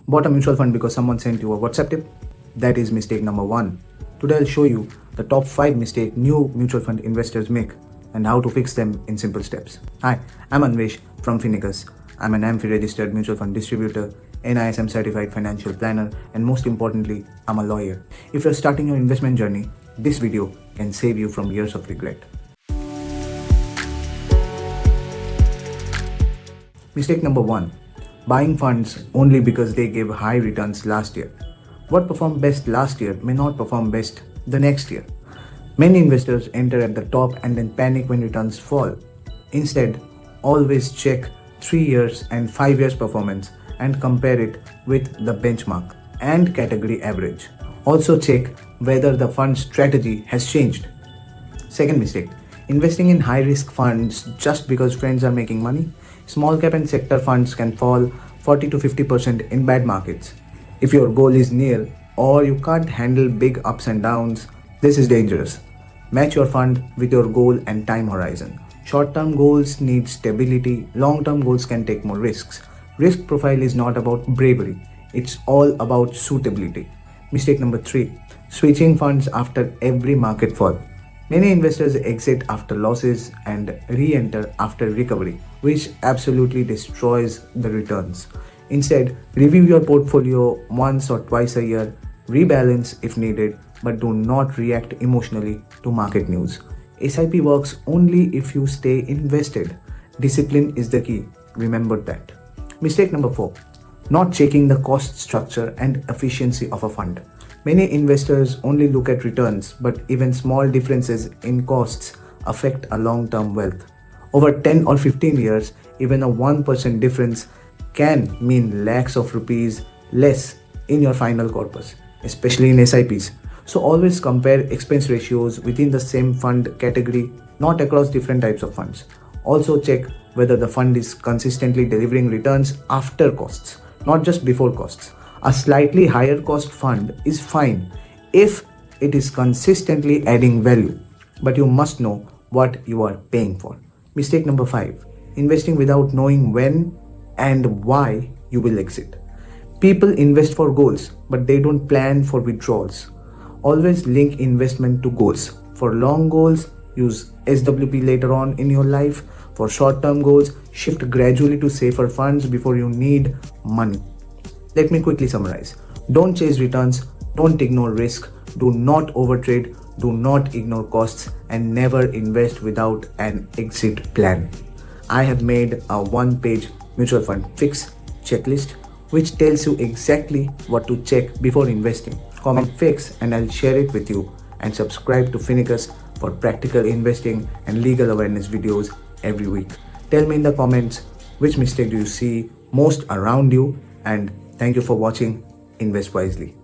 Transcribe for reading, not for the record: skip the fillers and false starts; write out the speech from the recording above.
Bought a mutual fund because someone sent you a WhatsApp tip? That is mistake number 1. Today I'll show you the top 5 mistakes new mutual fund investors make and how to fix them in simple steps. Hi, I'm Anvesh from Finicus. I'm an AMFI registered mutual fund distributor, NISM certified financial planner, and most importantly, I'm a lawyer. If you're starting your investment journey, this video can save you from years of regret. Mistake number 1. Buying funds only because they gave high returns last year. What performed best last year may not perform best the next year. Many investors enter at the top and then panic when returns fall. Instead, always check 3 years and 5 years performance and compare it with the benchmark and category average. Also check whether the fund strategy has changed. Second mistake, investing in high risk funds just because friends are making money. Small cap and sector funds can fall 40 to 50% in bad markets. If your goal is nil or you can't handle big ups and downs, this is dangerous. Match your fund with your goal and time horizon. Short-term goals need stability, long-term goals can take more risks. Risk profile is not about bravery, it's all about suitability. Mistake number 3, switching funds after every market fall. Many investors exit after losses and re-enter after recovery, which absolutely destroys the returns. Instead, review your portfolio once or twice a year, rebalance if needed, but do not react emotionally to market news. SIP works only if you stay invested. Discipline is the key. Remember that. Mistake number 4, not checking the cost structure and efficiency of a fund. Many investors only look at returns, but even small differences in costs affect a long-term wealth. Over 10 or 15 years, even a 1% difference can mean lakhs of rupees less in your final corpus, especially in SIPs. So always compare expense ratios within the same fund category, not across different types of funds. Also check whether the fund is consistently delivering returns after costs, not just before costs. A slightly higher cost fund is fine if it is consistently adding value, but you must know what you are paying for. Mistake number 5, investing without knowing when and why you will exit. People invest for goals, but they don't plan for withdrawals. Always link investment to goals. For long goals, use SWP later on in your life. For short-term goals, shift gradually to safer funds before you need money. Let me quickly summarize. Don't chase returns, don't ignore risk, do not overtrade, do not ignore costs, and never invest without an exit plan. I have made a one-page mutual fund fix checklist which tells you exactly what to check before investing. Comment fix and I'll share it with you, and subscribe to Finicus for practical investing and legal awareness videos every week. Tell me in the comments which mistake do you see most around you, and thank you for watching. Invest wisely.